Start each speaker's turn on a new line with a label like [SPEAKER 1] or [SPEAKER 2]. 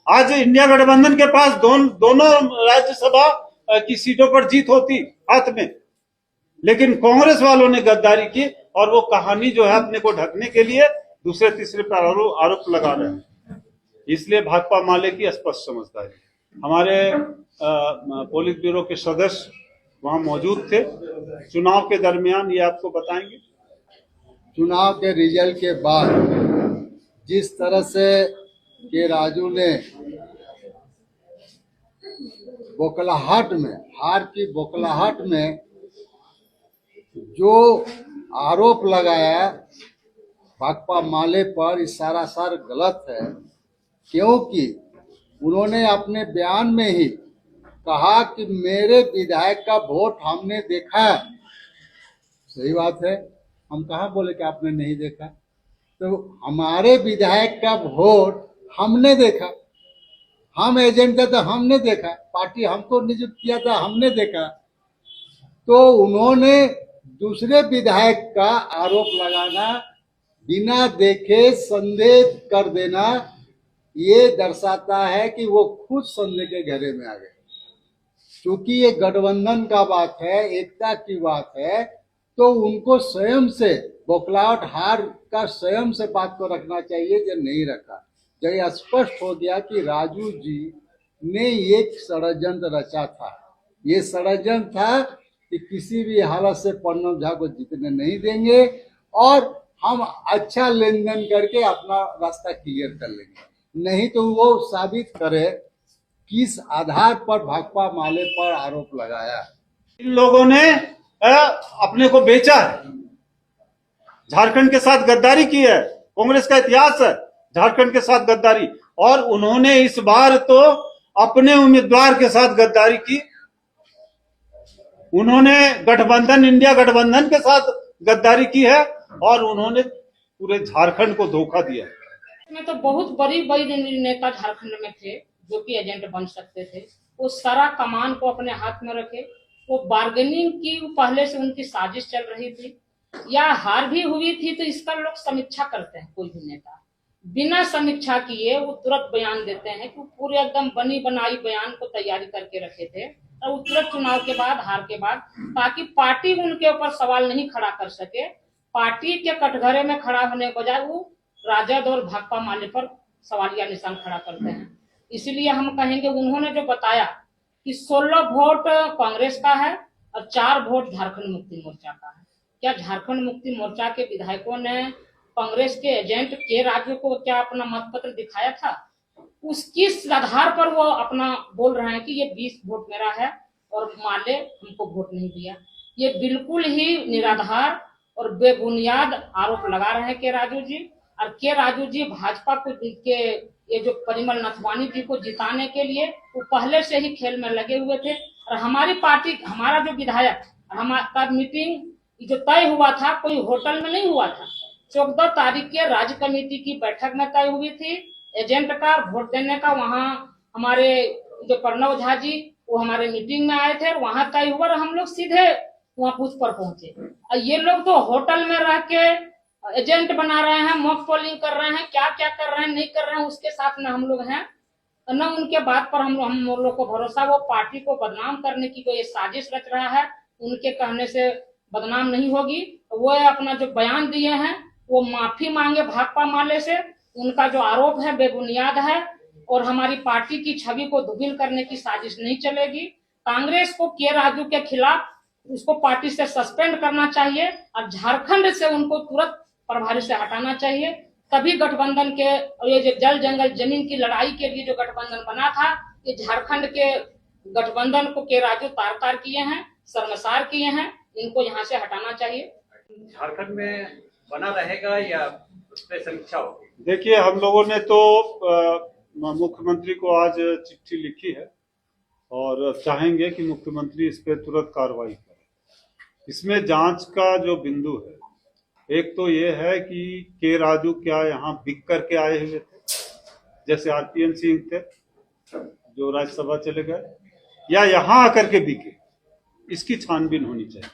[SPEAKER 1] आज इंडिया गठबंधन के पास दोनों राज्यसभा की सीटों पर जीत होती हाथ में, लेकिन कांग्रेस वालों ने गद्दारी की और वो कहानी जो है अपने को ढकने के लिए दूसरे तीसरे पर आरोप लगा रहे हैं। इसलिए भाकपा माले की स्पष्ट समझदारी। हमारे पोलित ब्यूरो के सदस्य वहां मौजूद थे चुनाव के दरमियान, ये आपको बताएंगे।
[SPEAKER 2] चुनाव के रिजल्ट के बाद जिस तरह से के राजू ने बौखलाहट में, हार की बौखलाहट में जो आरोप लगाया भाकपा माले पर, इस सरासर गलत है। क्योंकि उन्होंने अपने बयान में ही कहा कि मेरे विधायक का वोट हमने देखा। सही बात है, हम कहाँ बोले कि आपने नहीं देखा। तो हमारे विधायक का वोट हमने देखा, हम एजेंट थे तो हमने देखा, पार्टी हमको नियुक्त किया था, हमने देखा। तो उन्होंने दूसरे विधायक का आरोप लगाना, बिना देखे संदेह कर देना, ये दर्शाता है कि वो खुद संदेह के घेरे में आ गए। क्योंकि ये गठबंधन का बात है, एकता की बात है, तो उनको स्वयं से बौखलाहट, हार का स्वयं से बात को रखना चाहिए, जो नहीं रखा। जब यह स्पष्ट हो गया कि राजू जी ने एक षड्यंत्र रचा था। ये षड्यंत्र था कि किसी भी हालत से प्रणव झा को जीतने नहीं देंगे और हम अच्छा लेन देन करके अपना रास्ता क्लियर कर लेंगे। नहीं तो वो साबित करे किस आधार पर भाकपा माले पर आरोप लगाया।
[SPEAKER 1] इन लोगों ने अपने को बेचा है, झारखंड के साथ गद्दारी की है। कांग्रेस का इतिहास है झारखंड के साथ गद्दारी, और उन्होंने इस बार तो अपने उम्मीदवार के साथ गद्दारी की। उन्होंने गठबंधन, इंडिया गठबंधन के साथ गद्दारी की है और उन्होंने पूरे झारखंड को धोखा दिया।
[SPEAKER 3] में तो बहुत बड़ी नेता झारखंड में थे जो कि एजेंट बन सकते थे। वो सारा कमान को अपने हाथ में रखे, वो बार्गेनिंग की पहले से उनकी साजिश चल रही थी, या हार भी हुई थी तो इसका लोग समीक्षा करते हैं। कोई भी नेता बिना समीक्षा किए वो तुरंत बयान देते हैं कि पूरे एकदम बनी बनाई बयान को तैयारी करके रखे थे, और वो तुरंत चुनाव के बाद, हार के बाद, ताकि पार्टी उनके ऊपर सवाल नहीं खड़ा कर सके। पार्टी के कटघरे में खड़ा होने के बजाय वो राजद और भाकपा माले पर सवालिया निशान खड़ा करते हैं। इसलिए हम कहेंगे, उन्होंने जो बताया कि 16 वोट कांग्रेस का है और 4 वोट झारखंड मुक्ति मोर्चा का है, क्या झारखंड मुक्ति मोर्चा के विधायकों ने कांग्रेस के एजेंट के राजू को क्या अपना मत पत्र दिखाया था? उसकी आधार पर वो अपना बोल रहे हैं कि ये 20 वोट मेरा है और माले हमको वोट नहीं दिया। ये बिल्कुल ही निराधार और बेबुनियाद आरोप लगा रहे हैं के राजू जी। और के राजू जी भाजपा को के ये जो परिमल नथवानी जी को जिताने के लिए वो पहले से ही खेल में लगे हुए थे। और हमारी पार्टी, हमारा जो विधायक, हमारा मीटिंग जो तय हुआ था कोई होटल में नहीं हुआ था, 14 तारीख के राज्य कमेटी की बैठक में तय हुई थी। एजेंट का वोट देने का वहाँ हमारे जो प्रणव झा जी वो हमारे मीटिंग में आए थे, वहां तय हुआ और हम लोग सीधे वहाँ बूथ पर पहुंचे। और ये लोग तो होटल में रह के एजेंट बना रहे हैं, मॉक पोलिंग कर रहे हैं, क्या क्या कर रहे हैं, नहीं कर रहे हैं, उसके साथ न हम लोग हैं न उनके बात पर हम लोग को भरोसा। वो पार्टी को बदनाम करने की कोई साजिश रच रहा है, उनके कहने से बदनाम नहीं होगी। वो अपना जो बयान दिए हैं वो माफी मांगे भाकपा माले से, उनका जो आरोप है बेबुनियाद है और हमारी पार्टी की छवि को धूमिल करने की साजिश नहीं चलेगी। कांग्रेस को के राजू के खिलाफ उसको पार्टी से सस्पेंड करना चाहिए और झारखंड से उनको तुरंत प्रभारी से हटाना चाहिए। तभी गठबंधन के ये जो जल जंगल जमीन की लड़ाई के लिए जो गठबंधन बना था, ये झारखंड के गठबंधन को के राजू तार किए हैं, शर्मसार किए हैं, इनको यहाँ से हटाना चाहिए।
[SPEAKER 4] झारखंड में बना रहेगा या उस पर समीक्षा होगी?
[SPEAKER 1] देखिए, हम लोगों ने तो मुख्यमंत्री को आज चिट्ठी लिखी है और चाहेंगे कि मुख्यमंत्री इस पर तुरंत कार्रवाई करें। इसमें जांच का जो बिंदु है, एक तो ये है कि के राजू क्या यहाँ बिक करके आए हुए थे जैसे आरपीएन सिंह थे जो राज्यसभा चले गए, या यहाँ आकर के बिके, इसकी छानबीन होनी चाहिए।